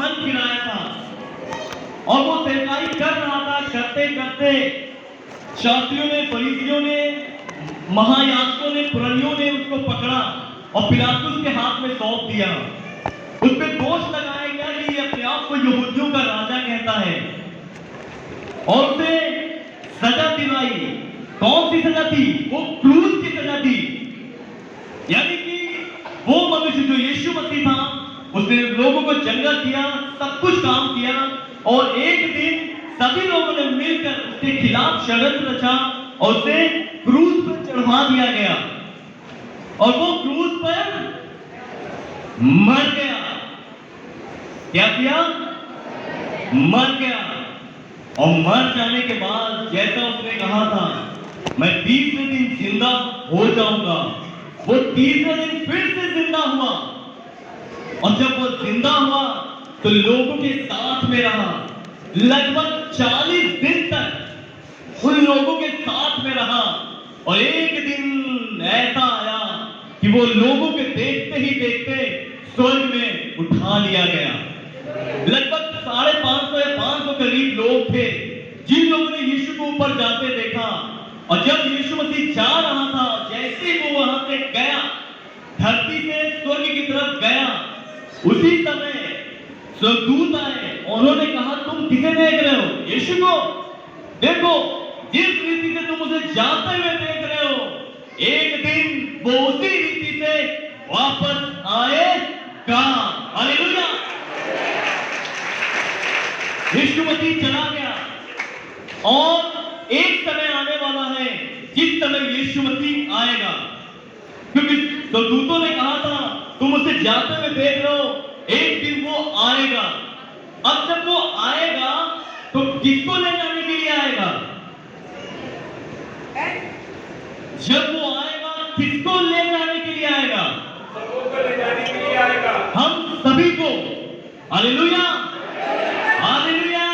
मन फिराया था और वो सेवकाई कर रहा था। करते करते शास्त्रियों ने, फरीसियों ने, महायाजकों ने, पुरनियों ने उसको पकड़ा और पिलातुस के हाथ में सौंप दिया। उस पर दोष लगाया गया कि ये अपने आप को यहूदियों का राजा कहता है और उसे सजा दिलाई। कौन सी सजा थी? वो क्रूस की सजा थी। यानी कि वो मनुष्य जो यीशु मसीह था, उसने लोगों को चंगा किया, सब कुछ काम किया और एक दिन सभी लोगों ने मिलकर उसके खिलाफ षड्यंत्र रचा और उसे क्रूस पर चढ़वा दिया गया और वो क्रूस पर मर गया। क्या किया? मर गया। और मर जाने के बाद जैसा उसने कहा था, मैं तीसरे दिन जिंदा हो जाऊंगा, वो तीसरे दिन फिर से जिंदा हुआ। और जब वो जिंदा हुआ तो लोगों के साथ में रहा। लगभग 40 दिन तक उन लोगों के साथ में रहा और एक दिन ऐसा आया कि वो लोगों के देखते ही देखते स्वर्ग में उठा लिया गया। लगभग 550 या 500 करीब लोग थे जिन लोगों ने यीशु को ऊपर जाते देखा। और जब यीशु मसीह जा रहा था, जैसे वो वहां से गया, धरती से स्वर्ग की तरफ गया, उसी समय स्वर्गदूत आए और उन्होंने कहा, तुम किसे देख रहे हो? यीशु को। देखो, जिस रीति से तुम उसे जाते हुए देख रहे हो, एक दिन वो उसी रीति से वापस आएगा। हालेलुया। यीशु मसीह चला गया और एक समय आने वाला है जिस समय यीशु मसीह आएगा, क्योंकि स्वर्गदूतों ने कहा था, तुम उसे जाते हुए देख रहे हो, एक दिन वो आएगा। अब जब वो आएगा तो किसको ले जाने के लिए आएगा? जब वो आएगा किसको ले जाने के लिए आएगा? सबको ले जाने के लिए आएगा। हम सभी को। Hallelujah, hallelujah.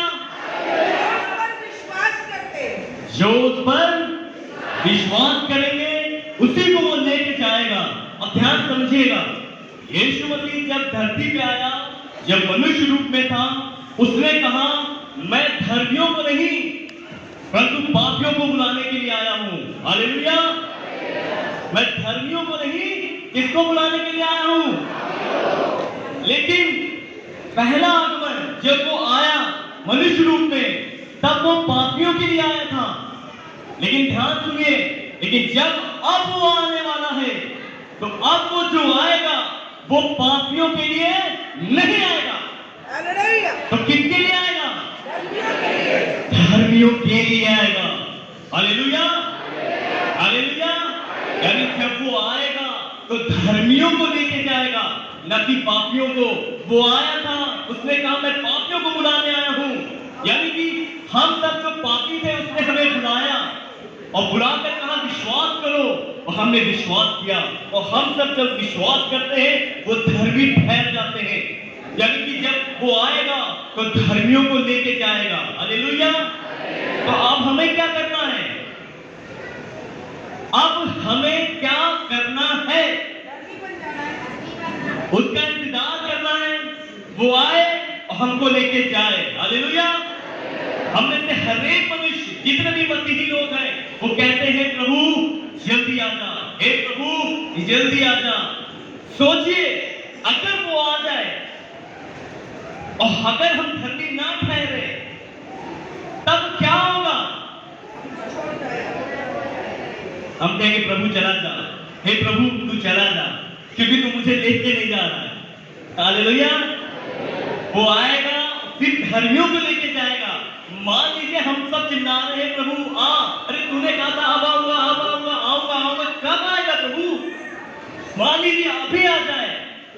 जो उस पर विश्वास करेंगे उसी को वो लेके जाएगा। अब ध्यान समझिएगा, यीशु मसीह जब धरती पे आया, जब मनुष्य रूप में था, उसने कहा, मैं धर्मियों को नहीं परंतु पापियों को बुलाने के लिए आया हूं। हालेलुया। मैं धर्मियों को नहीं, किसको बुलाने के लिए आया हूं? लेकिन पहला आगमन जब वो आया मनुष्य रूप में, तब वो पापियों के लिए आया था। लेकिन ध्यान सुनिए, लेकिन जब अब वो आने वाला है, तो अब वो जो आएगा वो पापियों के लिए नहीं आएगा। तो किसके लिए आएगा? धर्मियों के लिए आएगा। Hallelujah, hallelujah. यानी जब वो आएगा तो धर्मियों को लेके जाएगा, न कि पापियों को। वो आया था, उसने कहा, मैं पापियों को बुलाने आया हूं। यानी कि हम सब जो पापी थे उसने हमें बुलाया और बुलाकर कहा, विश्वास करो, और हमने विश्वास किया। और हम सब जब विश्वास करते हैं वो धर्मी ठहर जाते हैं। यानी कि जब वो आएगा तो धर्मियों को लेके जाएगा। हालेलुया। तो अब हमें क्या करना है? अब हमें क्या करना है? उसका इंतजार करना है, वो आए और हमको लेके जाए। हालेलुया। हमने से हर एक मनुष्य, जितने भी मसीही लोग हैं, वो कहते हैं, प्रभु जल्दी आ जा, हे प्रभु जल्दी आ जा। सोचिए, अगर वो आ जाए और अगर हम धर्मी ना ठहरे, तब क्या होगा? हम कहेंगे, प्रभु चला जा, हे प्रभु तू चला जा, क्योंकि तू मुझे लेके नहीं जा रहा है। हालेलुया। वो आएगा, फिर धर्मियों को लेके जाएगा। मान लीजिए हम सब चिल्ला रहे हैं, प्रभु आ, अरे तूने कहा था अब आऊंगा, अब आऊंगा, आऊंगा, आऊंगा, कब आएगा प्रभु? मान लीजिए अभी आ जाए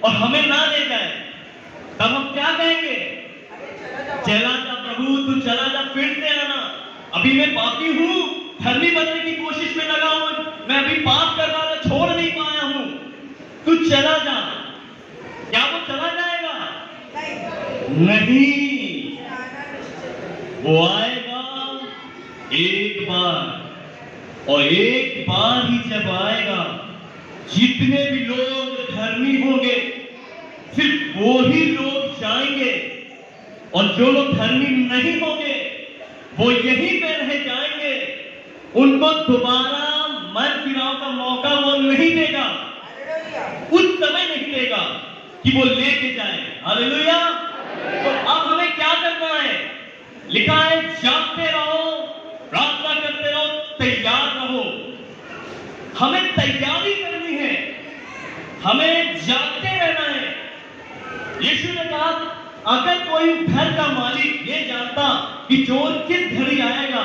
और हमें ना ले जाए, तब हम क्या कहेंगे? चला जा प्रभु, तू चला जा, फिर से आना। अभी मैं पापी हूं, धर्मी बनने की कोशिश में लगा हूं, मैं अभी पाप कर रहा था, छोड़ नहीं पाया हूं, तू चला जा। क्या वो चला जाएगा? नहीं, वो आएगा एक बार, और एक बार ही जब आएगा, जितने भी लोग धर्मी होंगे सिर्फ वो ही लोग जाएंगे और जो लोग धर्मी नहीं होंगे वो यहीं पे रह जाएंगे, उनको दोबारा मन फिराव का मौका वो नहीं देगा, उस समय नहीं देगा कि वो लेके जाए। हालेलुया। तो अब हमें क्या करना है? लिखा है जागते रहो, प्रार्थना करते रहो, तैयार रहो। हमें तैयारी करनी है, हमें जागते रहना है। यीशु ने कहा अगर कोई घर का मालिक ये जानता कि चोर किस घड़ी आएगा,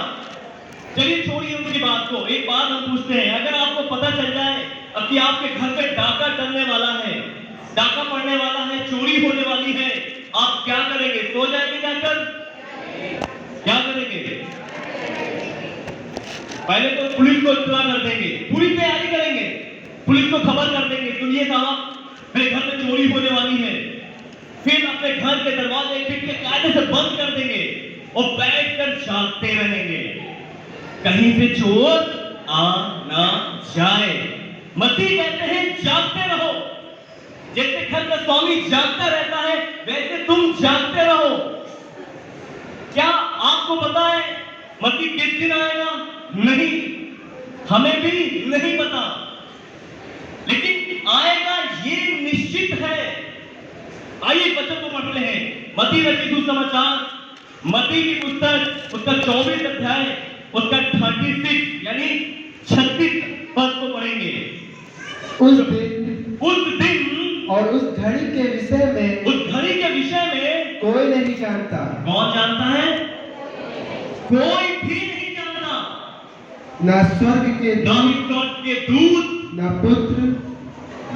चलिए छोड़िए उनकी बात को, एक बात हम पूछते हैं, अगर आपको पता चल जाए कि आपके घर पे डाका डरने वाला है, डाका पड़ने वाला है, चोरी होने वाली है, आप क्या करेंगे? सो जाएंगे जाकर? क्या करेंगे? पहले तो पुलिस को इत्तला कर देंगे, पूरी तैयारी करेंगे, पुलिस को खबर कर देंगे, सुनिए साहब मेरे घर में चोरी होने वाली है। फिर अपने घर के दरवाजे खिड़की कायदे से बंद कर देंगे और बैठकर जागते रहेंगे, कहीं से चोर आ ना जाए। मसीह कहते हैं जागते रहो। जैसे घर का स्वामी जागता रहता है वैसे तुम जागते रहो। क्या आपको पता है मसीह किस दिन आएगा? नहीं, हमें भी नहीं पता, लेकिन आएगा ये निश्चित है। आइए वचन को पढ़ते हैं, मत्ती रचित सुसमाचार, मत्ती की पुस्तक उसका 24 अध्याय उसका 36 यानी 36 पद को पढ़ेंगे। उस दिन और उस घड़ी के विषय में, उस घड़ी के विषय में कोई नहीं जानता। कौन जानता है? कोई भी नहीं जानता, ना स्वर्ग के ना ही स्वर्ग के दूत, ना पुत्र,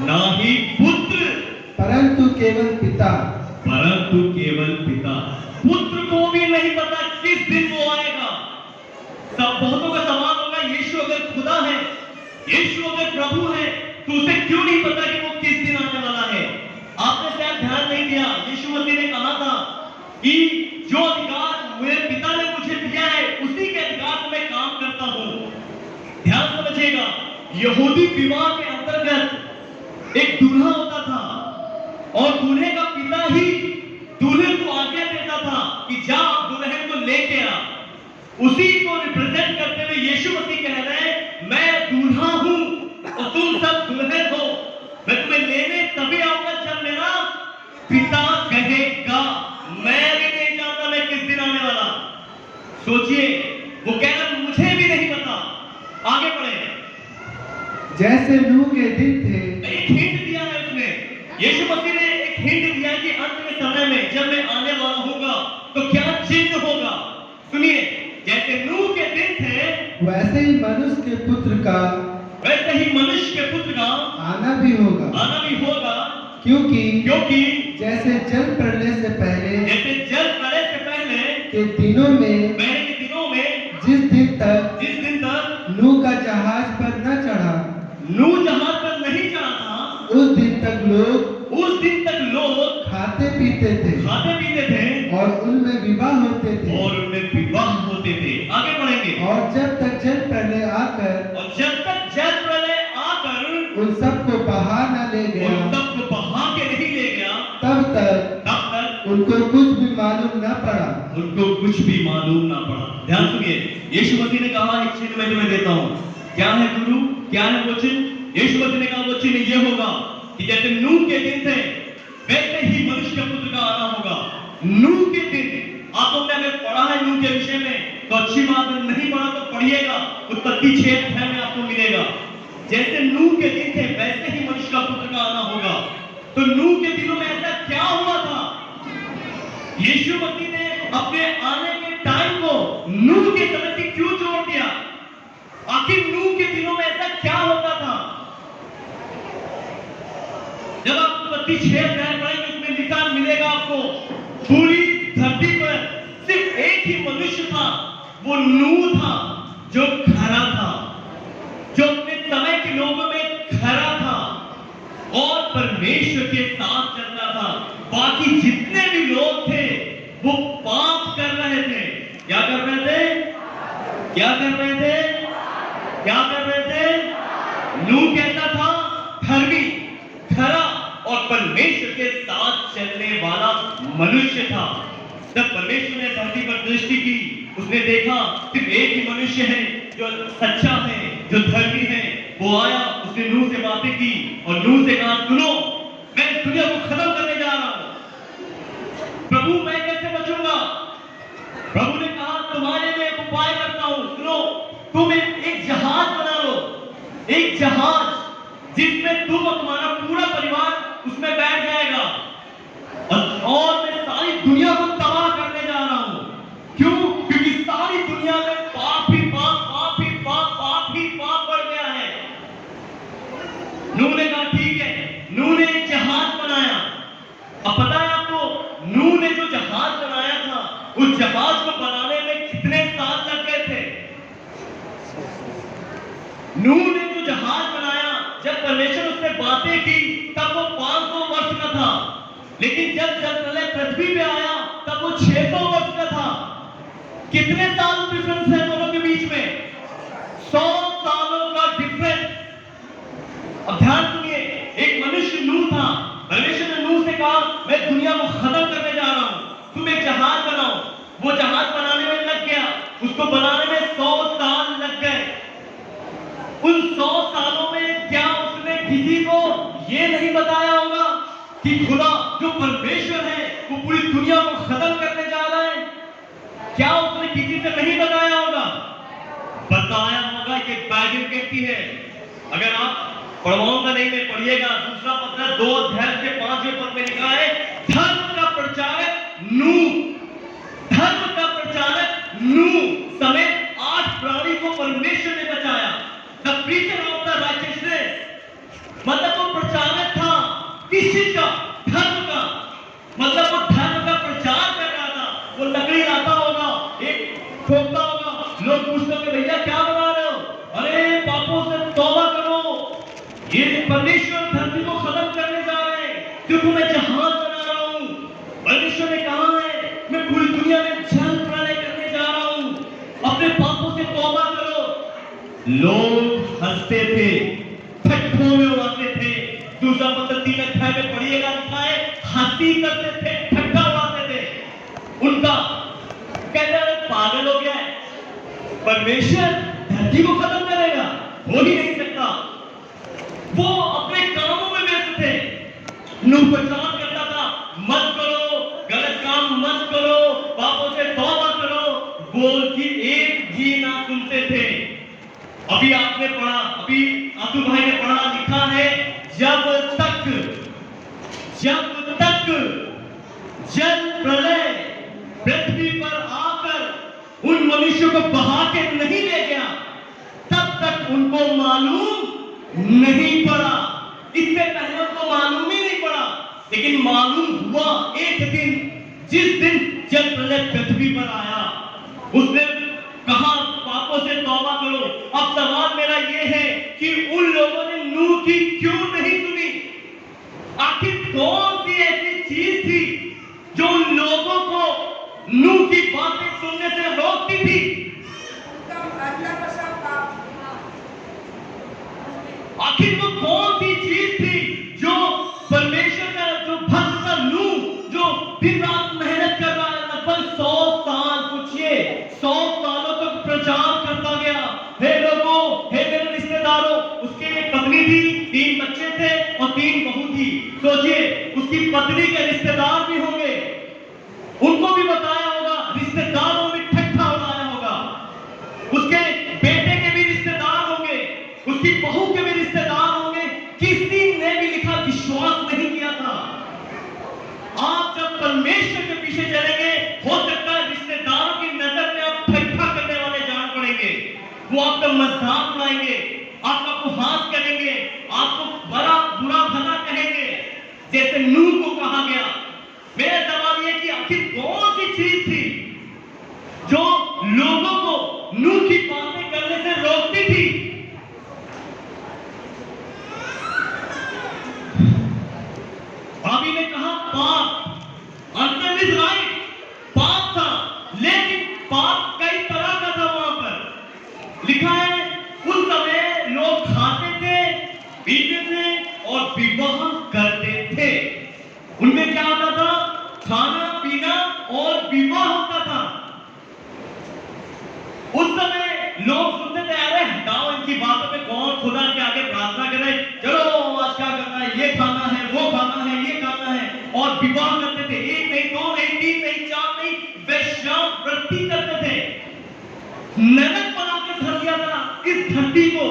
ना ही पुत्र, परंतु केवल पिता। परंतु केवल पिता। पुत्र को भी नहीं पता किस दिन वो आएगा। सब बहुतों का सवाल होगा, यीशु अगर खुदा है, यीशु अगर प्रभु है, तो उसे क्यों नहीं पता कि वो किस दिन आने वाला है? आपने शायद ध्यान नहीं दिया, यीशु मसीह ने कहा था कि जो अधिकार मेरे पिता ने मुझे दिया है उसी के अधिकार से मैं काम करता हूं। ध्यान समझिएगा, यहूदी विवाह के अंतर्गत एक दूल्हा होता था और दूल्हे का पिता ही दूल्हे को आज्ञा देता था कि जा दुल्हन को लेके आ। उसी को रिप्रेजेंट करते हुए यीशु मसीह कह रहे हैं मैं दूल्हा हूं और तुम सब दुल्हन हो। मैं तुम्हें लेने तभी आऊंगा जब मेरा पिता कहेगा। मैं भी नहीं जानता मैं किस दिन आने वाला। सोचिए, वो कह रहा मुझे भी नहीं पता। आगे बढ़े। जैसे नूह के दिन थे, एक हिंट दिया है उसने, यीशु मसीह ने एक हिंट दिया कि अंत के समय में जब मैं आने वाला होगा तो क्या चिन्ह होगा। सुनिए, जैसे नूह के दिन थे वैसे ही मनुष्य के पुत्र का, वैसे ही मनुष्य के पुत्र का आना भी होगा। आना भी होगा। क्योंकि जैसे जल प्रलय से पहले, जैसे जल प्रलय से पहले के दिनों में, पहले के दिनों में जिस दिन तक नूह का जहाज पर न चढ़ा, नूह जहाज पर नहीं चढ़ा था, उस दिन तक लोग खाते पीते थे और उनमें विवाह होते थे। आगे बढ़ेंगे। और जब तक जल प्रलय आकर उन सबको बहा न ले गया, सबको बहा के नहीं ले गया, तब तक उनको कुछ भी मालूम न पड़ा। ध्यान सुनिए, यीशु मसीह ने कहा एक चिन्ह मैं तुम्हें देता हूँ। क्या है गुरु? क्या है वो चिन्ह? यीशु मसीह ने कहा वो चिन्ह ये होगा कि जैसे नूह के दिन थे वैसे ही मनुष्य के पुत्र का आना होगा। नूह के दिन आप लोगों ने अगर पढ़ा है नूह के विषय में तो अच्छी बात है, नहीं पढ़ा तो पढ़िएगा, उत्पत्ति 6 अध्याय में आपको मिलेगा। जैसे नूह के दिन थे वैसे ही मनुष्य का पुत्र का आना होगा। तो नूह के दिनों में ऐसा क्या हुआ था? यीशु मसीह ने अपने आने के टाइम को नूह के समय से क्यों जोड़ दिया? आखिर नूह के दिनों में ऐसा क्या होता था? जब आप उत्पत्ति 6 अध्याय पढ़ेंगे उसमें लिखा मिलेगा आपको, पूरी धरती पर सिर्फ एक ही मनुष्य था, वो नूह था जो खरा था, जो अपने समय के लोगों में खरा था और परमेश्वर के साथ चलता था। बाकी जितने भी लोग थे वो पाप कर रहे थे। क्या कर रहे थे? क्या कर रहे थे? क्या कर रहे थे? नूह कैसा था? धर्मी, खरा और परमेश्वर के साथ चलने वाला मनुष्य था। जब परमेश्वर ने धरती पर दृष्टि की, उसने देखा सिर्फ एक ही मनुष्य है जो सच्चा है, जो धर्मी है। वो आया, उसने नूह से बातें की और नूह से कहा, सुनो, मैं इस दुनिया को खत्म करने जा रहा हूं। प्रभु, मैं कैसे बचूंगा? प्रभु ने कहा, तुम्हारे लिए एक उपाय करता हूं, सुनो, तुम एक जहाज बना लो, एक जहाज जिसमें तुम और तुम्हारा पूरा परिवार उसमें बैठ जाएगा और मैं सारी दुनिया को तबाह करने जा रहा हूं। क्यों? क्योंकि सारी दुनिया में पाप ही पाप, पाप ही पाप, पाप ही पाप बढ़ गया है। नूह ने कहा, ठीक है। नूह ने एक जहाज बनाया। अब पता है आपको, नूह ने जो जहाज बनाया था, उस जहाज को बनाने में कितने साल लग गए थे? नूह ने जो जहाज बनाया, जब परमेश्वर उससे बातें की, तब वो 500 वर्ष का था। लेकिन जब जल प्रलय पृथ्वी पे आया, तब वो 600 वर्ष का था। कितने साल डिफरेंस है दोनों के बीच में? 100 सालों का डिफरेंस। अब ध्यान सुनिए, एक मनुष्य नूह था। परमेश्वर ने नूह से कहा, मैं दुनिया को खत्म करने जा रहा हूं, तुम एक जहाज बनाओ। वो जहाज बनाने में लग गया, उसको बनाने में 100 साल लग गए। उन 100 सालों में क्या उसने किसी को ये नहीं बताया होगा कि खुदा जो परमेश्वर है वो पूरी दुनिया को खत्म करने जा रहा है? क्या उसने किसी से नहीं बताया होगा? बताया होगा। कि बाइबल कहती है, अगर आप पढ़वाऊंगा नहीं, मैं पढ़िएगा, दूसरा पत्र 2 अध्याय के 5वें पद में लिखा है, धर्म का प्रचारक नूह, धर्म का प्रचारक नूह समेत 8 प्राणी को परमेश्वर ने बचाया। The preacher of the righteousness, मतलब वो प्रचारक था किस चीज का? धर्म का। मतलब वो धर्म का प्रचार कर रहा था। वो लकड़ी लाता होगा, एक ठोकता होगा, लोग पूछते होंगे, भैया क्या बना रहे हो? अरे पापों से तौबा करो, ये परमेश्वर धरती को खत्म करने जा रहे हैं, क्योंकि मैं जहाज बना रहा हूं। परमेश्वर ने कहा है, मैं पूरी दुनिया में जल प्रलय करने जा रहा हूं, अपने पापों से तौबा करो। लोग हंसते थे, ठट्ठों में उड़ाते थे। दूसरा पत्र 3 अध्याय में पढ़िएगा, लिखा है, हंसी करते थे, ठट्ठा उड़ाते थे उनका। कहते हैं, पागल हो गया है, परमेश्वर धरती को खत्म करेगा? हो ही नहीं सकता। वो अपने कामों में व्यस्त थे। नूह प्रचार करता था, मत करो, गलत काम मत करो, पापों से तौबा करो, बोल की एक भी ना सुनते थे। अभी आपने पढ़ा, अभी आसू भाई ने पढ़ा, लिखा है, जब तक जल प्रलय पृथ्वी पर आकर उन मनुष्यों को बहा के नहीं ले गया, तब तक उनको मालूम नहीं पड़ा। इससे पहले उनको मालूम ही नहीं पड़ा, लेकिन मालूम हुआ एक दिन, जिस दिन जल प्रलय पृथ्वी पर आया। उसने कहा, पापों से तौबा करो। अब सवाल मेरा ये है कि उन लोगों ने नूह की क्यों नहीं सुनी? आखिर कौन सी ऐसी चीज थी जो उन लोगों को नूह की बातें सुनने से रोकती थी? आखिर वो कौन सी चीज थी जो परमेश्वर का, जो भक्त का नूह, जो दिन रात मेहनत कर रहा है, लगभग 100 साल, पूछिए 100 सालों तक प्रचार करता गया। हे लोगों, हे मेरे रिश्तेदारों, उसकी एक पत्नी थी, 3 बच्चे थे और 3 बहू थी। सोचिए, उसकी पत्नी के रिश्तेदार भी होंगे, उनको भी बताया होगा, रिश्तेदारों में ठट्ठा उड़ाया होगा। उसके बेटे के भी रिश्तेदार होंगे, उसकी बहू के भी रिश्तेदार होंगे। किसी ने भी लिखा विश्वास नहीं किया था। आप जब परमेश्वर के पीछे चलेंगे, हो सकता है रिश्तेदारों की नजर में आप ठट्ठा करने वाले जान पड़ेंगे। वो आपका मजाक उड़ाएंगे, आपका उपहास करेंगे, आपको बड़ा बुरा भला कहेंगे, जैसे नूह को कहा गया। मेरा सवाल यह कि आखिर कौन सी चीज थी जो लोगों को नूह की बातें करने से रोकती थी? भाभी ने कहा पाप। आंसर इज राइट, पाप था, लेकिन पाप कई तरह का था। वहां पर लिखा है, उस समय लोग खाते थे, पीते थे और विवाह करते थे। उनमें क्या होता था? खाना पीना और विवाह होता था। उस समय लोग सुनते थे, अरे हटाओ इनकी बातों पे, कौन खुदा के आगे प्रार्थना करे, चलो आज क्या करना है, ये खाना है, वो खाना है, ये खाना है, और विवाह करते थे। एक नहीं, दो नहीं, तीन नहीं, चार नहीं, वेश्यावृत्ति करते थे। नरक बना के धर दिया था इस धरती को।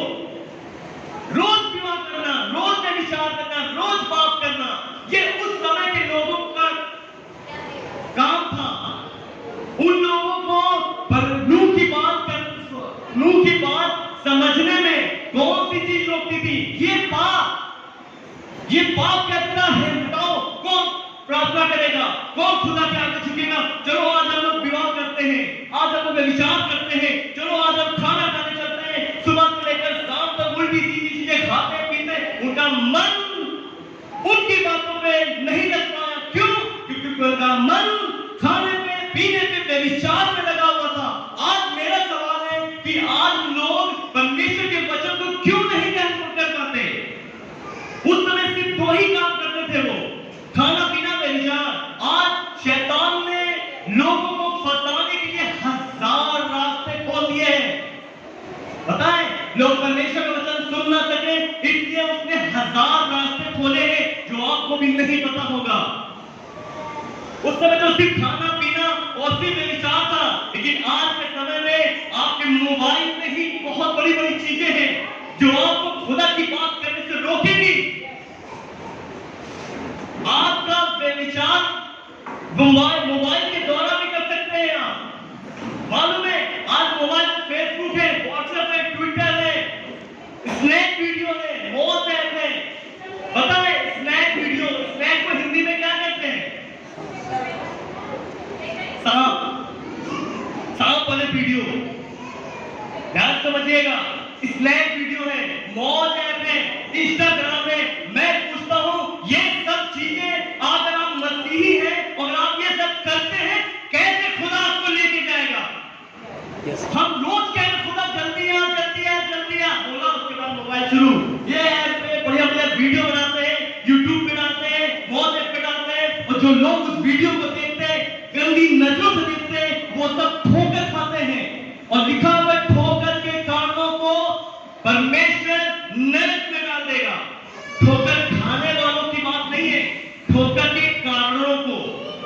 रोज विवाह करना, रोज व्यभिचार करना, रोज पाप करना, ये उस समय के लोगों का काम था। उन लोगों को नूह की बात समझने में कौन सी चीज रोकती थी? ये पाप कितना है, बताओ कौन प्रार्थना करेगा, कौन खुदा के आगे झुकेगा? चलो आज हम लोग विवाह करते हैं, आज हम लोग व्यभिचार करते हैं, चलो आज हम खाना खाने चलते हैं, सुबह से लेकर शाम तक उल्टी सीधी चीजें खाते पीते। उनका मन उनकी बातों में नहीं लग पाया। क्यों? क्योंकि उनका मन खाने पे, पीने पे, व्यभिचार में लगा हुआ था। आज मेरा सवाल है कि आज लोग परमेश्वर के वचन को क्यों नहीं ग्रहण कर पाते? उस समय सिर्फ दो ही काम करते थे वो, खाना पीना व्यभिचार। आज शैतान ने लोगों को फंसाने के लिए 1000 रास्ते खोल दिए हैं। पता है, लोग परमेश्वर का वचन सुन ना सके इसलिए उसने 1000 रास्ते खोले हैं जो आपको भी नहीं पता होगा। उस समय तो सिर्फ खाना पीना और सिर्फ व्यभिचार था, लेकिन आज के समय में आपके मोबाइल में ही बहुत बड़ी बड़ी चीजें हैं जो आपको खुदा की बात करने से रोकेगी। आपका व्यभिचार मोबाइल के द्वारा भी कर सकते हैं आप। मालूम है, आज मोबाइल में फेसबुक है, व्हाट्सएप है, ट्विटर है, स्नैप वीडियो है, व्हाट्सएप है। पता है स्नैप वीडियो, स्नैप को हिंदी में क्या कहते हैं? सांप वाले वीडियो, ध्यान समझिएगा। स्नैप वीडियो है, मौज ऐप है, इंस्टाग्राम है। मैं पूछता हूं, ये सब चीजें अगर आप मसीही हैं और आप ये सब करते हैं, कैसे खुदा आपको लेके जाएगा? हम रोज कह रहे खुदा जल्दी आ, जल्दी आ, जल्दी आ, बोला उसके बाद मोबाइल शुरू। ये ऐप पे बढ़िया बढ़िया वीडियो बनाते हैं, यूट्यूब पे डालते हैं, मौज ऐप पे डालते हैं, और जो लोग उस वीडियो को देखते हैं, गंदी नजरों से देखते हैं, वो सब ठोकर खाते हैं। और लिखा हुआ ठोकर के कारणों को परमेश्वर नरक में डाल देगा। ठोकर खाने वालों की बात नहीं है, ठोकर के कारणों को।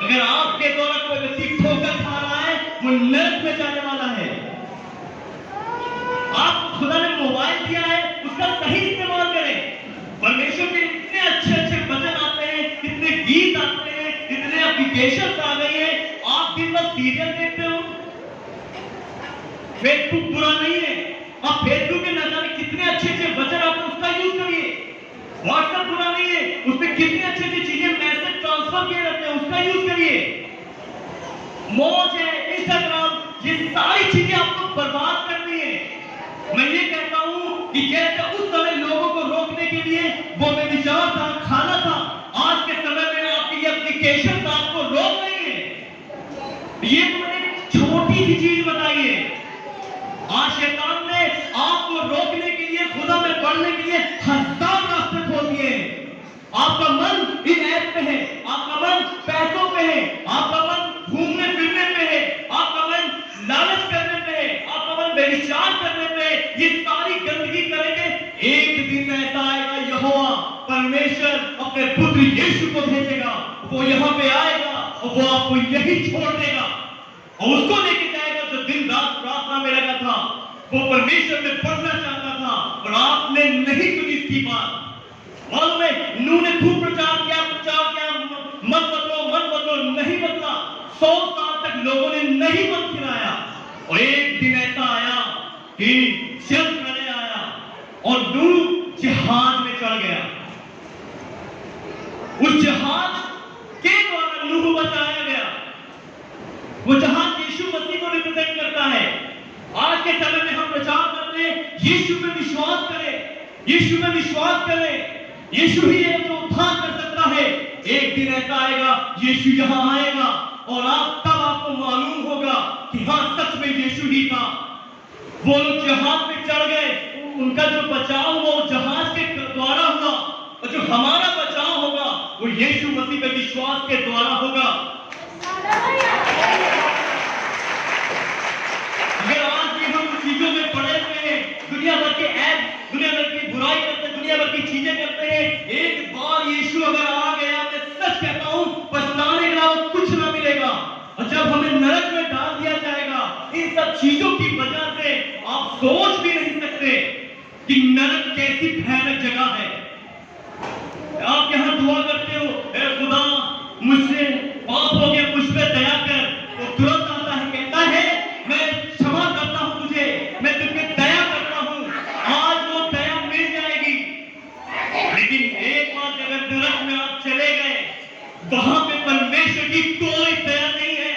अगर आपके द्वारा कोई व्यक्ति ठोकर खा रहा है, वो नरक में जाने वाला है। आपको खुदा ने मोबाइल दिया है, उसका सही इस्तेमाल करें। परमेश्वर के इतने अच्छे अच्छे वचन आते हैं, इतने गीत आते हैं, इतने एप्लीकेशन आ गई है। आप दिन भर सीरियल देखते हो। फेसबुक बुरा नहीं है, आप फेसबुक के न जाने कितने अच्छे अच्छे वचन आप उसका यूज करिए। व्हाट्सएप बुरा नहीं है, उसमें कितनी अच्छी अच्छी चीजें मैसेज ट्रांसफर किए जाते हैं, उसका यूज करिए। मौज है, इंस्टाग्राम, ये सारी चीजें आपको बर्बाद करनी है। मैं ये कहता हूं कि जैसे उस समय लोगों को रोकने के लिए वो व्यभिचार था, खाना था, आज के समय में आपकी एप्लीकेशन आपको रोक रही है। ये तो मैंने छोटी सी चीज बताई है। आज शैतान ने आपको रोकने के लिए, खुदा में बढ़ने के लिए 1000 रास्ते खोल दिए हैं। आपका मन इन ऐप पे है, आपका मन पैसों पे है, आपका मन घूमने फिरने पे है, आपका मन लालच करने पे है, आपका मन व्यभिचार करने पे है। ये सारी गंदगी करेंगे, एक दिन ऐसा आएगा, यहोवा परमेश्वर अपने पुत्र यीशु को भेजेगा। वो यहाँ पे आएगा और वो आपको यही छोड़ देगा और उसको लेके जाएगा जो दिन रात प्रार्थना में लगा था, वो परमेश्वर में पढ़ना चाहता था, और आपने नहीं सुनी इसकी बात। मालूम है, नूह ने खूब प्रचार किया, मन बदलो, नहीं बदला। 100 साल तक लोगों ने नहीं मन फिराया, और एक दिन ऐसा आया कि जल प्रलय आया और नूह जहाज में चढ़ गया। उस जहाज के द्वारा नूह बचाया गया। वो जहाज यीशु मसीह को रिप्रेजेंट करता है। आज के समय में हम प्रचार करते हैं, यीशु पे विश्वास करें, यीशु पे विश्वास करें, यीशु ही है जो उद्धार कर सकता है। एक दिन ऐसा आएगा, यीशु यहाँ आएगा और तब आपको मालूम होगा कि हाँ, सच में यीशु ही था। वो लोग जहाज में चढ़ गए, उनका जो बचाव हुआ वो जहाज के द्वारा हुआ, और जो हमारा बचाव होगा वो यीशु मसीह पे विश्वास के द्वारा होगा। चीजों की वजह से आप सोच भी नहीं सकते कि नरक कैसी भयानक जगह है। आप यहां दुआ करते हो, ए खुदा मुझसे पाप हो गया, मुझ पे दया कर, तो तुरंत आता है, कहता है मैं क्षमा करता हूं तुझे, मैं तुझ पे दया करता हूं, आज वो दया मिल जाएगी। लेकिन एक बात, अगर नरक में आप चले गए, वहां पे परमेश्वर की कोई दया नहीं है,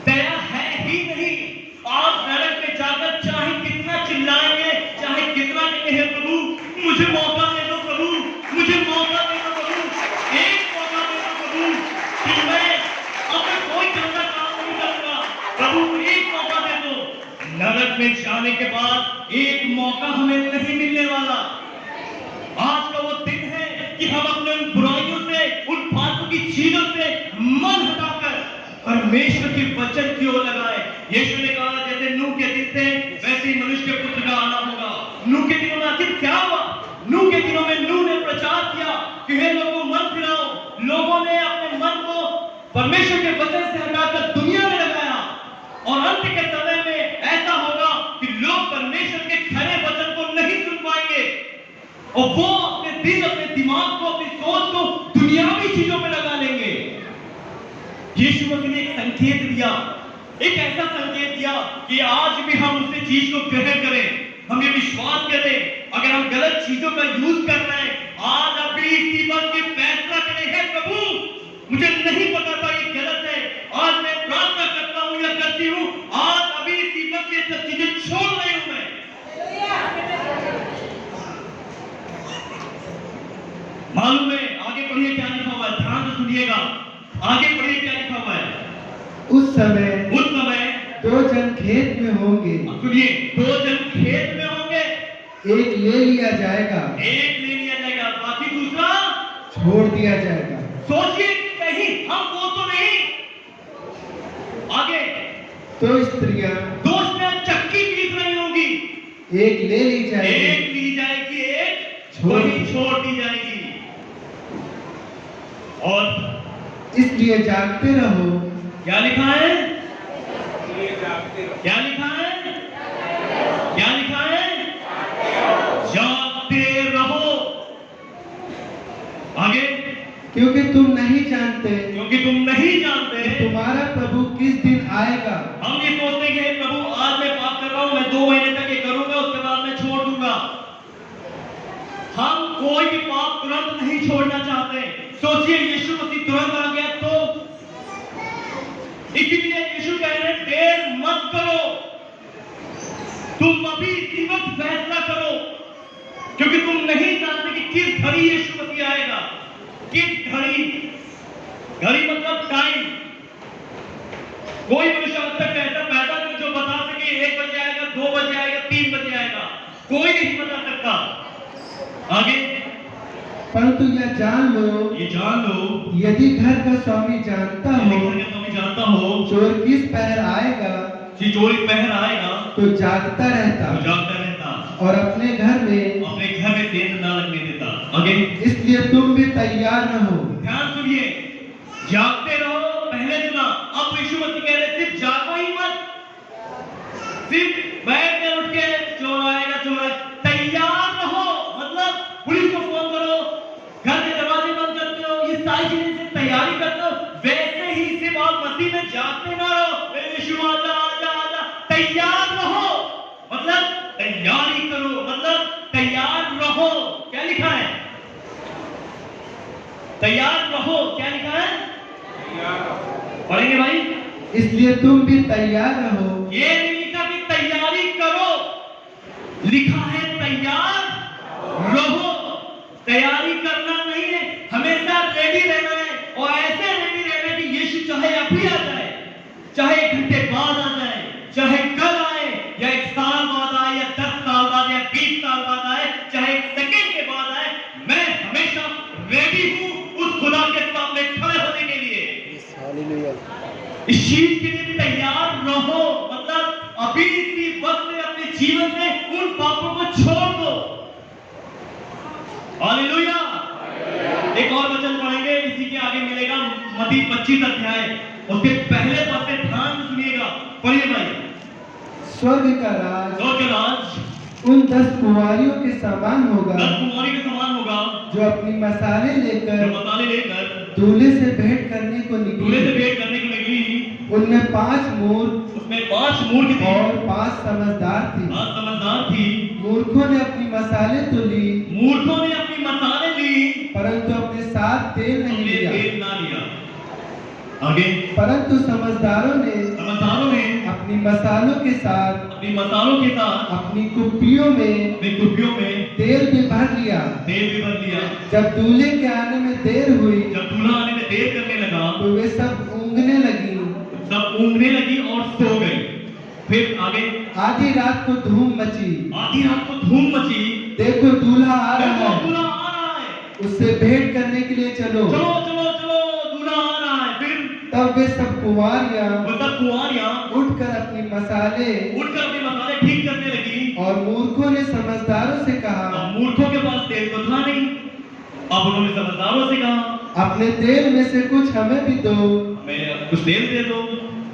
दया है ही नहीं। आप नरक में जाकर चाहे कितना चिल्लाएंगे, चाहे कितना कहेंगे प्रभु मुझे मौका दे दो, प्रभु मुझे मौका दे दो, प्रभु एक मौका दे दो प्रभु, कि मैं अपना कोई गंदा काम नहीं करूंगा, प्रभु एक मौका दे दो। नरक में जाने के बाद एक मौका हमें नहीं मिलने वाला। आज का वो दिन है कि हम अपने उन बुराइयों से, उन फालतू की चीजों से मन हटाकर परमेश्वर के वचन की ओर लगाए। यीशु ने कहा जैसे नूह के दिन थे वैसे ही मनुष्य के पुत्र का आना होगा। नूह के दिनों में आखिर क्या हुआ? नूह के दिनों में नूह ने प्रचार किया कि हे लोगों मन फिराओ। लोगों ने अपने मन को परमेश्वर के वचन से हटाकर दुनिया में लगाया, और अंत के समय में ऐसा होगा कि लोग परमेश्वर के खरे वचन को नहीं सुन पाएंगे, और वो अपने दिल, अपने दिमाग को, अपनी सोच को दुनियावी चीजों में लगा लेंगे। यीशु मसीह ने एक संकेत दिया, एक ऐसा संकेत दिया कि आज भी हम उस चीज को ग्रहण करें, हम ये विश्वास करें। अगर हम गलत चीजों का यूज कर रहे हैं, आज अभी इसी बात की फैसला करें, है प्रभु मुझे नहीं पता था ये गलत है, आज मैं प्रार्थना करता हूं या करती हूं, आज अभी इसी वक्त ये सब चीजें छोड़ रही हूं मैं। मालूम है आगे पढ़िए क्या लिखा हुआ है, ध्यान से सुनिएगा, आगे पढ़िए क्या लिखा हुआ है। उस समय 2 जन खेत में होंगे, सुनिए, 2 जन खेत में होंगे, एक ले लिया जाएगा, बाकी दूसरा छोड़ दिया जाएगा। सोचिए कहीं हम वो तो नहीं। आगे तो स्त्रियां 2 चक्की पीस रही होंगी, एक ले ली जाएगी, एक ली जाएगी, एक छोड़ दी जाएगी। और इसलिए जागते रहो। क्या लिखा है? जागते रहो। क्या लिखा है? क्या लिखा है? जागते रहो। आगे क्योंकि तुम नहीं जानते कि तुम्हारा प्रभु किस दिन आएगा। हम ये सोचते हैं कि प्रभु आज मैं पाप कर रहा हूं, मैं 2 महीने तक ये करूंगा, उसके बाद मैं छोड़ दूंगा। हम कोई भी पाप तुरंत नहीं छोड़ना चाहते। सोचिए यीशु मसीह तुरंत आ गया तो, इसीलिए यीशु कह रहे हैं देर मत करो, तुम अभी इसी वक्त फैसला करो, क्योंकि तुम नहीं जानते कि किस घड़ी यीशु मसीह आएगा। किस घड़ी? घड़ी मतलब टाइम। कोई मनुष्य आज तक ऐसा पैदा नहीं जो बता सके 1 बजे आएगा, 2 बजे आएगा, 3 बजे आएगा, कोई नहीं बता सकता। आगे परंतु यह जान लो, यदि घर का स्वामी जानता हो चोर किस पहर आएगा, चोर इस पहर आएगा, तो जागता रहता और अपने घर में सेंध ना लगने देता। आगे इसलिए तुम भी तैयार न हो। ध्यान सुनिए, जागते रहो, पहले सुना, अब यीशु मसीह कह रहे सिर्फ जागो ही मत, सिर्फ बैठ के उठ के चोर आएगा, तैयार रहो। मतलब पुलिस को फोन करो, घर के दरवाजे बंद करते हो, ये सारी चीजें से तैयारी करते हो, वैसे ही सिर्फ आप मसीह में जागते ना रहो, यीशु आजा आजा आजा, तैयार रहो। मतलब तैयारी करो, मतलब तैयार रहो। क्या लिखा है? तैयार रहो। क्या लिखा है? पढ़ेंगे भाई। इसलिए तुम भी तैयार रहो। ये नहीं लिखा कि तैयारी करो, लिखा है तैयार रहो। तैयारी करना नहीं है, हमेशा रेडी रहना है, और ऐसे रेडी रहना है कि यीशु चाहे अभी आ जाए, चाहे 1 घंटे बाद आ जाए, चाहे कल आए, या 1 साल बाद आए, या 10 साल बाद, या 20 साल बाद आए, चाहे 1 सेकंड के बाद आए, मैं हमेशा रेडी हूं उस खुदा के सामने खड़े होने के लिए। इस चीज के लिए तैयार रहो। मतलब अभी इसी वक्त में अपने जीवन में उन पापों को छोड़ दो। हालेलुया। एक और वचन पढ़ेंगे, इसी के आगे मिलेगा मत्ती 25 अध्याय, उसके पहले पद से ध्यान से सुनिएगा। पढ़िए भाई। स्वर्ग का राज स्वर्ग का राज उन 10 कुंवारियों के समान होगा 10 कुंवारी के समान होगा जो अपनी मसाले जो लेकर मसाले लेकर दूल्हे से भेंट करने को दूल्हे से निकली। भेंट करने को निकली। उनमें 5 मूर्ख उसमें 5 मूर्ख थे और 5 समझदार थी। 5 समझदार थी। मूर्खों ने अपनी मसाले तो ली, मूर्खों ने अपनी मसाले ली परंतु अपने साथ तेल नहीं अपने लिया। तेल ना लिया। आगे परंतु समझदारों ने समझदारों ने अपनी मसालों के साथ अपनी मसालों के साथ अपनी कुप्पियों में अपनी कुप्पियों में तेल भी भर लिया। तेल भी भर लिया। जब दूल्हे के आने में देर हुई जब दूल्हा आने में देर करने लगा तो वे सब ऊँघने लगी। सब ऊँघने लगी और सो गई। फिर आगे आधी रात को धूम मची। आधी रात को धूम मची। देखो दूल्हा आ रहा देखो है, दूल्हा आ रहा है, उससे भेंट करने के लिए चलो। चलो चलो चलो दूल्हा आ रहा है। फिर तब वे सब कुंवारियां वो सब कुंवारियां उठकर अपनी मसाले उठकर अपने मसाले ठीक करने लगी। और मूर्खों ने समझदारों से कहा, अब मूर्खों के पास तेल तो था नहीं। अब उन्होंने समझदारों से कहा अपने तेल में से कुछ हमें भी दो, हमें कुछ तेल दे दो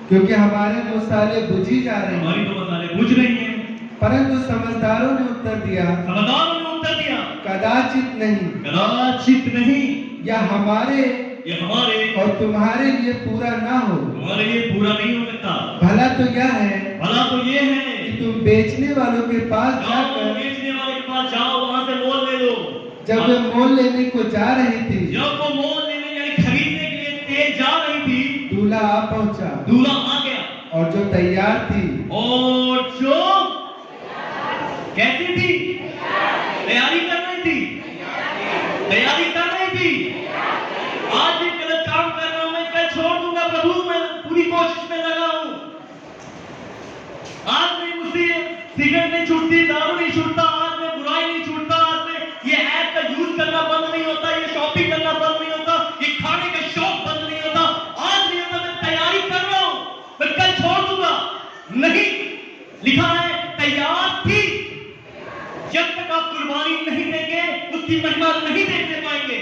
क्योंकि हमारे मसाले बुझी जा रहे हमारी हैं। तो मसाले बुझ रही हैं। परंतु समझदारों ने उत्तर दिया, समझदारों ने उत्तर दिया कदाचित नहीं, कदाचित नहीं, या हमारे ये हमारे और तुम्हारे लिए पूरा ना हो। हमारे लिए पूरा नहीं हो सकता। भला तो यह है भला तो ये है कि तुम बेचने वालों के पास जाओ जाकर, बेचने वाले के पास जाओ वहां से मोल ले लो। जब वे मोल लेने को जा रही थी, जब वो मोल लेने यानी खरीदने के लिए तेल जा रही थी, दूल्हा आ पहुंचा दूल्हा आ गया और जो तैयार थी और जो कैसी थी तैयारी कर रही थी तैयारी कर रही थी। आज भी गलत काम कर रहा हूं मैं, कल छोड़ दूंगा प्रभु, मैं पूरी कोशिश में लगा हूं। आज नहीं मुझसे सिगरेट नहीं छूटती, दारू नहीं छूटता, आज में बुराई नहीं छूटता, आज में ये ऐप का यूज करना बंद नहीं होता, ये शॉपिंग करना बंद नहीं होता, ये खाने का शौक बंद नहीं होता। आज नहीं होता, मैं तैयारी कर रहा हूं, मैं कल छोड़ दूंगा। नहीं, लिखा है तैयार थी। जब तक आप कुर्बानी नहीं देंगे उसकी महिमा नहीं देखने पाएंगे।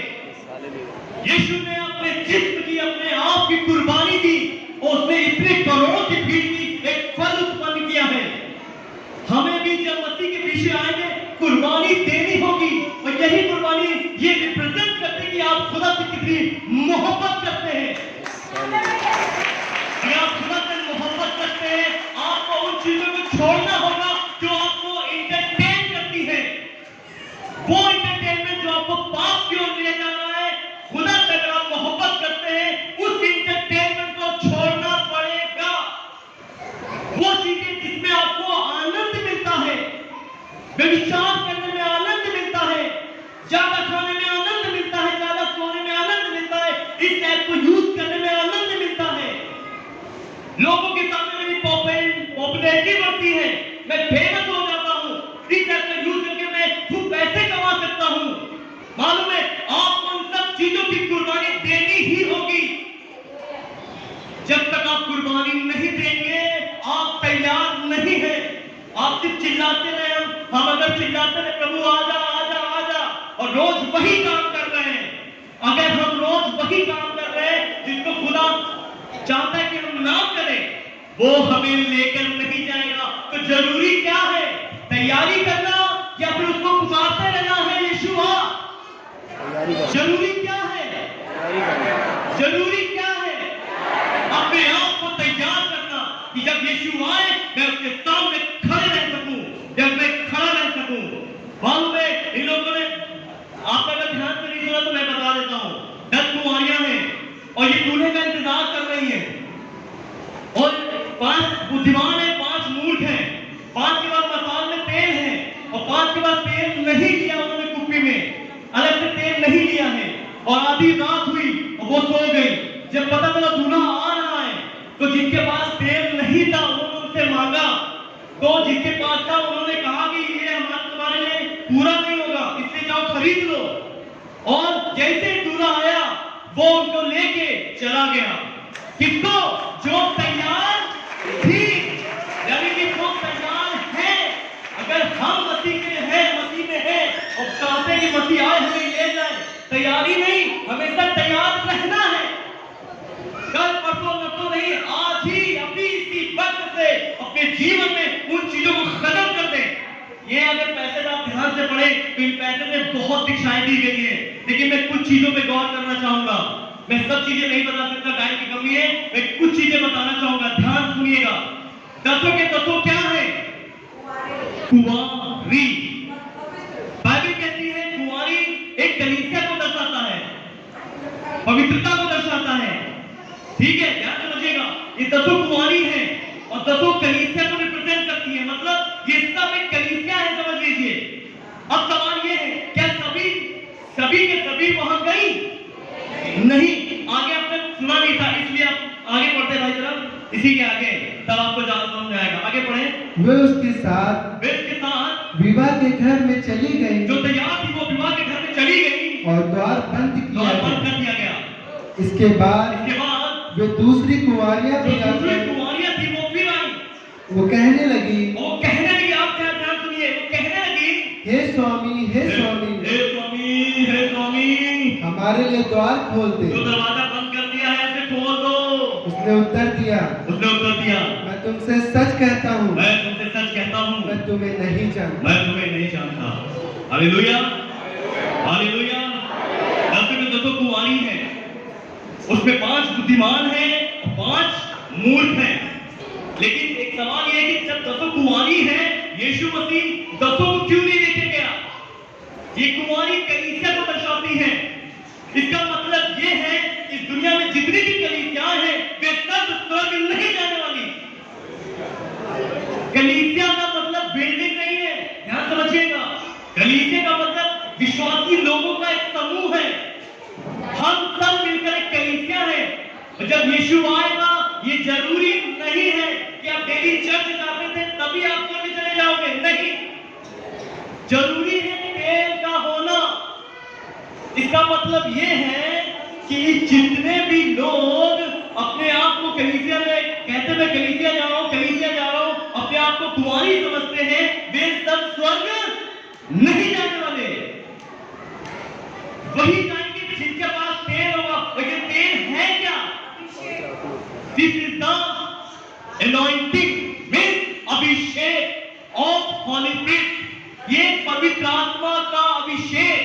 यीशु ने अपने जिस्म की अपने आप की कुर्बानी दी और उसने इतने करोड़ों की भीड़ की एक फल उत्पन्न किया है। हमें भी जब मसीह के पीछे आएंगे कुर्बानी देनी होगी और यही कुर्बानी ये रिप्रेजेंट करते हैं कि आप खुदा से कितनी मोहब्बत करते हैं। कि आप खुदा से मोहब्बत करते हैं, आपको उन चीजों को छोड़ना होगा जो आपको एंटरटेन करती है। वो एंटरटेनमेंट जो आपको पाप की ओर ले जा रहा है, खुदा से अगर आप मोहब्बत करते हैं उस एंटरटेनमेंट को छोड़ना पड़ेगा। वो चीजें जिसमें आपको आनंद मिलता है, व्यभिचार करने में आनंद मिलता है, ज्यादा खाने में आनंद मिलता है, ज्यादा सोने में आनंद मिलता है, इस ऐप को यूज करने में आनंद मिलता है। लोगों के सामने मेरी पॉपुलैरिटी बढ़ती है, मैं फेमस हो जाता हूं, इस ऐप का यूज करके मैं खूब पैसे कमा सकता हूं। मालूम है आपको उन सब चीजों की कुर्बानी देनी ही होगी। जब तक आप कुर्बानी नहीं देंगे आप तैयार नहीं है। आप सिर्फ चिल्लाते रहे, हम अगर चिल्लाते रहे प्रभु आजा आजा आजा और रोज वही काम कर रहे हैं, अगर हम रोज वही काम कर रहे हैं जिसको खुदा चाहता है कि हम ना करें, वो हमें लेकर नहीं जाएगा। तो जरूरी क्या है, तैयारी करना या फिर उसको पुकारते रहना है यीशु आ। जरूरी क्या है, जरूरी क्या है, अपने आप को तैयार करना कि जब यीशु आए मैं उसके सामने खड़े रह सकूं, जब मैं खड़ा रह सकूं। मालूम है इन लोगों ने, आप अगर ध्यान से नहीं सुना तो मैं बता देता हूं, 10 कुंवारियां हैं और ये दूल्हे का इंतजार कर रही हैं और 5 बुद्धिमान है, 5 मूर्ख हैं, 5 के पास मसाल में तेल है और 5 के पास तेल नहीं लिया, उन्होंने कुप्पी में अलग से तेल नहीं लिया है और आधी रात हुई और वो सो गई। जब पता चला दूल्हा आ रहा है तो जिनके पास तेल नहीं था उन्होंने उनसे मांगा, तो जिसके पास था उन्होंने कहा कि ये तुम्हारे लिए पूरा नहीं होगा, इसलिए जाओ खरीद लो। और जैसे दूल्हा आया वो उनको लेके चला गया। किसको? जो तैयार थी, यानी कि जो तैयार है। अगर हम मसीह में है, मसीह में है और चाहते हैं कि मसीह आए हमें ले जाए, तैयारी नहीं, हमेशा तैयार रहना है। कल परसों नरसों नहीं, आज ही अभी इसी वक्त से अपने जीवन में उन चीजों को खत्म कर दें। ये अगर पैसे का आप ध्यान से पढ़े तो इन पैसे में बहुत शिक्षाएं दी गई है, लेकिन मैं कुछ चीजों पे गौर करना चाहूंगा। मैं सब चीजें नहीं बता सकता, टाइम की कमी है, मैं कुछ चीजें बताना चाहूंगा, ध्यान सुनिएगा। 10 के 10 क्या है? कुंवारी। बाइबल कहती है कुंवारी एक कलीसिया को दर्शाता है, पवित्रता को दर्शाता है। ठीक है, ध्यान समझिएगा, ये 10 कुंवारी है और 10 कलीसिया को रिप्रेजेंट करती है, मतलब ये सब एक कलीसिया है, समझ लीजिए। अब सवाल ये है, क्या सभी के सभी वहां गई? नहीं, आगे आपने सुना नहीं था, इसलिए आप आगे पढ़ते भाई जरा, इसी के आगे, तब आपको ज्यादा समझ में आएगा। आगे पढ़े। वे उसके साथ विवाह के घर में चली गई, जो तैयार थी वो विवाह के घर में चली गई और द्वार बंद कर दिया गया। इसके बाद वे दूसरी कुंवारियां भी थी, वो फिर आई। वो कहने लगी, आप ध्यान सुनिए, वो कहने लगी, हे स्वामी, हे स्वामी, हे स्वामी, हे स्वामी, हमारे लिए द्वार खोल दे। जो दरवाजा बंद कर दिया है उसे खोल दो। उसने उत्तर दिया, मैं तुमसे सच कहता हूँ, मैं तुम्हें नहीं जानता। Hallelujah, hallelujah. 10 में 10 कुंवारी हैं, उसमें 5 बुद्धिमान हैं और 5 मूर्ख हैं। लेकिन एक सवाल ये है कि जब 10 कुंवारी हैं, यीशु मसीह 10 को क्यों नहीं लेके गया? ये कुंवारी कलीसिया को दर्शाती है। इसका मतलब ये है कि इस दुनिया में जितनी भी कलीसियाएं हैं वे सब स्वर्ग नहीं जाने वाली। कलीसिया का मतलब बिल्डिंग नहीं है, ध्यान समझिएगा। कलीसिया का मतलब विश्वासी लोगों का एक समूह है। हम सब मिलकर एक कलीसिया है। और जब यीशु आएगा, ये जरूरी नहीं है कि आप डेली चर्च जाते थे तभी आप स्वर्ग चले जाओगे, नहीं। जरूरी है तेल का होना। इसका मतलब ये है कि जितने भी लोग अपने आप को कलीसिया में कहते मैं कलीसिया जा रहा हूं, अपने आप को कुंवारी समझते हैं, वे सब स्वर्ग नहीं जाने वाले। वही जाएंगे जिनके पास तेल होगा। और ये तेल है क्या? This is the anointing, means Abhishek of Holi spirit. ये पवित्र आत्मा का अभिषेक,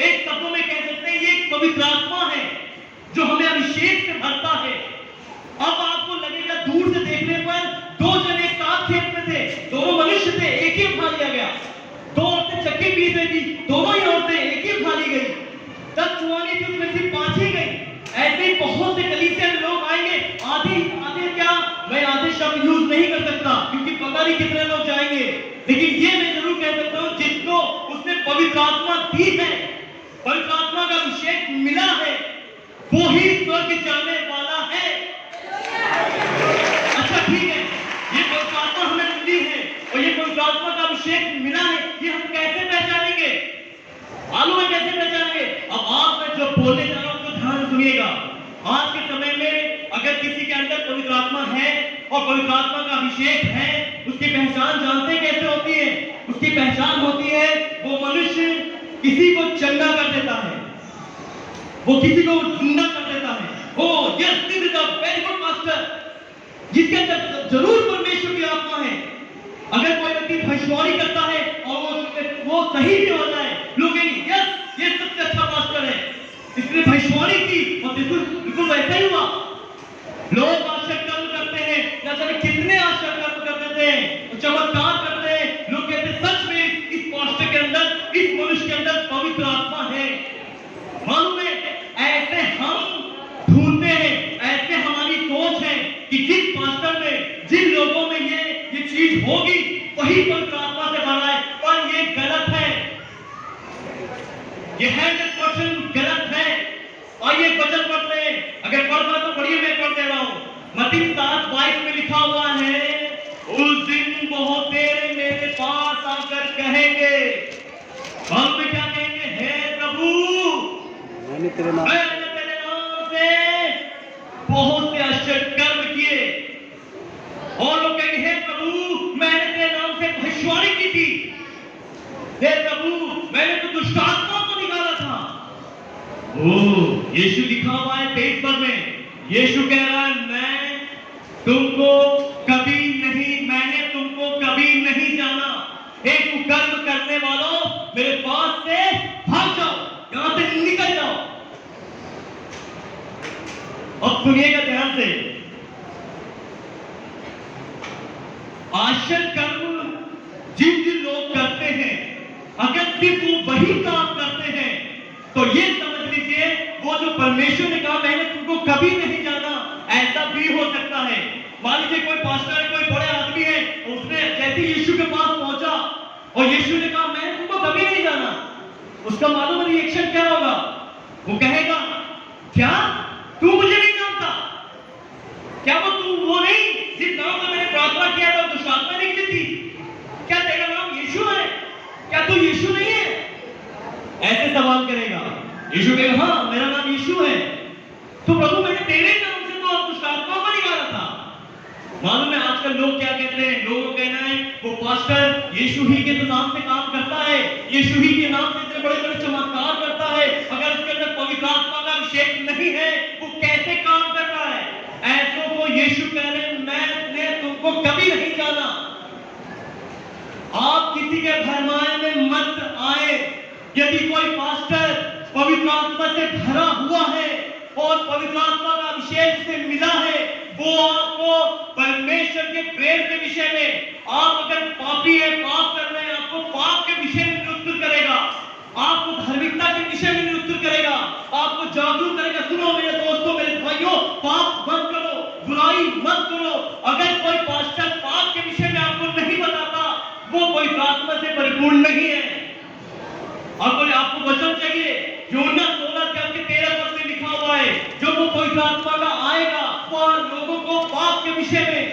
एक शब्दों में कह सकते हैं ये एक पवित्र आत्मा है जो हमें अभिषेक से भरता है। अब आपको लगेगा दूर से देखने पर 2 जने एक साथ खेत में थे, दोनों मनुष्य थे, एक ही उठा लिया गया। 2 औरतें चक्की पीस रही थी, दोनों ही औरतें एक ही उठा ली गई। 10 कुंवारी थी, उसमें सिर्फ 5 ही गई। ऐसे ही बहुत से कलीसिया में लोग आएंगे, आधे क्या, मैं आधे शब्द यूज नहीं कर सकता क्योंकि पता नहीं कितने लोग जाएंगे, लेकिन ये मैं जरूर कह सकता हूं जिसको उसने पवित्र आत्मा दी है, पवित्र आत्मा का अभिषेक मिला है, वो ही स्वर्ग जाने वाला है। अच्छा ठीक है, ये पवित्र आत्मा हमें मिली है और ये पवित्र आत्मा का अभिषेक मिला है, ये हम कैसे पहचानेंगे? मालूम है कैसे पहचानेंगे? अब आप मैं जो बोलने जा रहा हूं तो ध्यान सुनिएगा। आज के समय में अगर किसी के अंदर पवित्र आत्मा है और पवित्र आत्मा का अभिषेक है, उसकी पहचान जानते कैसे होती है? उसकी पहचान होती है वो मनुष्य किसी को चंगा कर देता है, वो किसी को जिंदा कर देता है। ओ yes, this is a very good master, जिसके अंदर जरूर परमेश्वर की आत्मा है। अगर कोई व्यक्ति भविष्यवाणी करता है और वो सही भी हो जाए, लोग कहेंगे यस ये सबसे अच्छा मास्टर है, इसने भविष्यवाणी की और बिल्कुल वैसा ही हुआ। लोग आश्चर्य कर्म करते हैं, न जाने कितने आश्चर्य कर्म करते थे, चमत्कार करते हैं, लोग कहते हैं सच में इस पास्टर के अंदर, इस मनुष्य के अंदर पवित्र आत्मा है। मालूम है, ऐसे हम ढूंढते हैं, ऐसे हमारी सोच है कि जिस पास्टर में, जिन लोगों में ये चीज होगी वही पवित्र आत्मा से भरा है, पर ये गलत है, ये 100% गलत है। और ये वचन पढ़ रहे हैं, अगर पढ़ रहा तो पढ़िए, मैं पढ़ दे रहा हूं। मत्ती 7:22 में लिखा हुआ है, उस दिन बहुत तेरे मेरे पास आकर कहेंगे, हम में क्या कहेंगे? हे प्रभु, मैंने तेरे नाम से बहुत से आश्चर्य कर्म किए। और लोग कहेंगे हे प्रभु, मैंने तेरे नाम से भविष्यवाणी की थी, हे प्रभु मैंने तो दुष्ट आत्मा को निकाला था। यीशु लिखा हुआ है 23 में, यीशु कह रहा है मैं तुमको कभी नहीं, मैंने अब सुनिएगा ध्यान से। आश्चर्य कर्म जिन जिन लोग करते हैं, अगर सिर्फ वो वही काम करते हैं तो ये समझ लीजिए वो जो परमेश्वर ने कहा मैंने तुमको कभी नहीं जाना, ऐसा भी हो सकता है। मान लीजिए कोई पास्टर है, कोई बड़े आदमी है, उसने जैसे यीशु के पास पहुंचा और यीशु ने कहा मैंने तुमको कभी नहीं जाना, उसका मालूम रिएक्शन क्या होगा? वो कहेगा क्या तू मुझे नहीं जानता? क्या तू वो नहीं जिस नाम से मैंने प्रार्थना किया था दुष्ट आत्मा निकली थी? क्या तेरा नाम यीशु है? क्या तू यीशु नहीं है? ऐसे सवाल करेगा। यीशु कहेगा हाँ मेरा नाम यीशु है। तो प्रभु मैंने तेरे नाम से तो दुष्ट आत्मा को निकाला था। मालूम है आजकल लोग क्या कहते हैं? लोगों का कहना है वो पास्टर यीशु ही के तो नाम से काम करता है, यीशु ही के नाम से इतने बड़े बड़े चमत्कार करता है, अगर उसके अंदर पवित्र आत्मा का अभिषेक नहीं है वो कैसे काम कर रहा है? ऐसों को यीशु कह रहे हैं मैंने तुमको कभी नहीं जाना। आप किसी के भरमाए में मत आए। यदि कोई पास्टर पवित्र आत्मा से भरा हुआ है और पवित्र आत्मा का अभिषेक से मिला है, वो आपको परमेश्वर के प्रेम के विषय में, आप अगर पापी है, पाप कर रहे हैं, आपको पाप के विषय में निरुत्तर करेगा, आपको धार्मिकता के विषय में निरुत्तर करेगा, आपको जागरूक करेगा। सुनो मेरे दोस्तों, मेरे भाइयों, पाप मत करो, बुराई मत करो। अगर कोई पास्टर पाप के विषय में आपको नहीं बताता, वो पवित्र आत्मा से परिपूर्ण नहीं है। और आपको वचन चाहिए, यूहन्ना 16:13 में लिखा हुआ है, जो वो पवित्र आत्मा का आएगा वो लोगों को पाप के विषय में,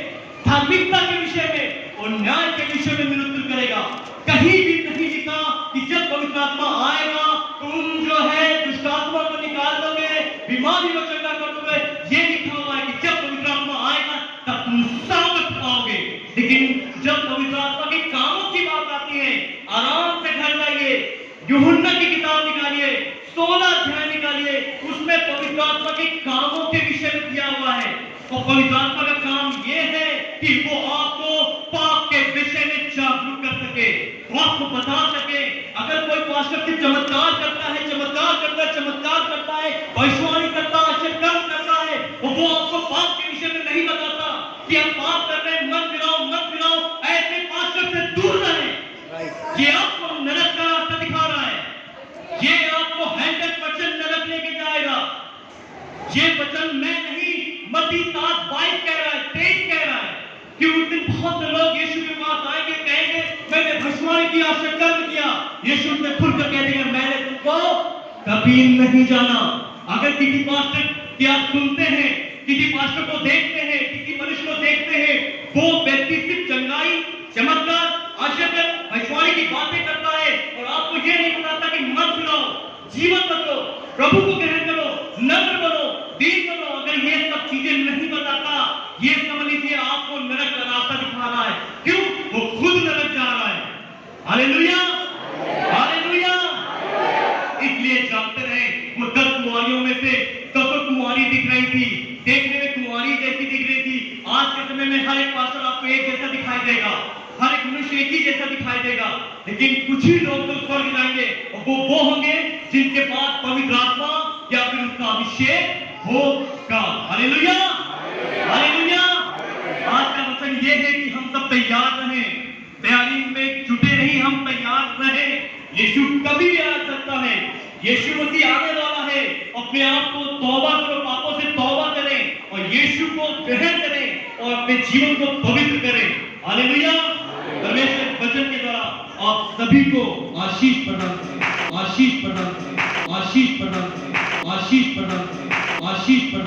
धार्मिकता के विषय में और न्याय के विषय में निरुत्तर करेगा। कहीं भी नहीं लिखा कि जब पवित्र आत्मा आएगा तुम जो है दुष्ट आत्मा को निकाल दोगे, बीमारी को चंगा कर दोगे। ये लिखा हुआ है कि जब पवित्र आत्मा आएगा तब तुम सामर्थ पाओगे। लेकिन जब पवित्र आत्मा के कामों की बात आती है, आराम से घर जाइए, यूहन्ना की किताब निकालिए, 16 अध्याय निकालिए, उसमें पवित्र आत्मा के कामों के विषय में दिया हुआ है। और पवित्र आत्मा का काम यह है कि वो आपको पाप के विषय में जागरूक कर सके, वो आपको बता सके। अगर कोई पास्टर सिर्फ चमत्कार करता है, चमत्कार करता है, भविष्यवाणी करता है, आश्चर्य कर्म करता है, और वो आपको पाप के विषय में नहीं बताता कि आप पाप कर रहे हैं, मत गिराओ, ऐसे पास्टर से दूर रहें। ये आपको नरक का रास्ता दिखा रहा है, ये आपको 100% नरक लेके जाएगा। ये वचन मैं नहीं, मत्ती 7:22 कह रहा है, 23 कह रहा है कि उस दिन बहुत से लोग यीशु के पास आएंगे, कहेंगे मैंने भविष्यवाणी की, आश्चर्य कर्म किया। यीशु से खुलकर कह देगा मैंने तुमको कभी नहीं जाना। अगर किसी पास्टर की आप सुनते हैं, किसी पास्टर को देखते हैं, किसी मनुष्य को देखते हैं, वो व्यक्ति सिर्फ चंगाई, चमत्कार, आश्चर्य, भविष्यवाणी की बातें करता है और आपको ये नहीं बताता कि मन फिराओ, जीवन बदलो, प्रभु को ग्रहण करो, नम्र बनो, दीन बनो। अगर ये सब चीजें नहीं बताता, ये समझ लीजिए आपको नरक का रास्ता दिखा रहा है। क्यों? वो खुद नरक जा रहा है। Hallelujah, hallelujah. इसलिए जानते रहे, वो 10 कुंवारियों में से 10 कुंवारी दिख रही थी, देखने में कुंवारी जैसी दिख रही थी। आज के समय में हर एक पास्टर आपको एक जैसा दिखाई देगा, हर एक मनुष्य एक ही जैसा दिखाई देगा, लेकिन कुछ ही लोग तो स्वर्ग जाएंगे और वो होंगे जिनके पास पवित्र आत्मा या फिर उसका अभिषेक होगा। Hallelujah, hallelujah. आज का वचन ये है कि हम सब तैयार रहें, तैयारी में जुटे नहीं, हम तैयार रहें। यीशु कभी भी आ सकता है, यीशु मसीह आने वाला है। अपने आप को तौबा करो, पापों से तौबा करें और यीशु को ग्रहण करें और अपने जीवन को पवित्र करें। हालेलुया। परमेश्वर वचन के द्वारा आप सभी को आशीष प्रदान करें, आशीष प्रदान करें, आशीष प्रदान करें, आशीष प्रदान करें, आशीष प्रदान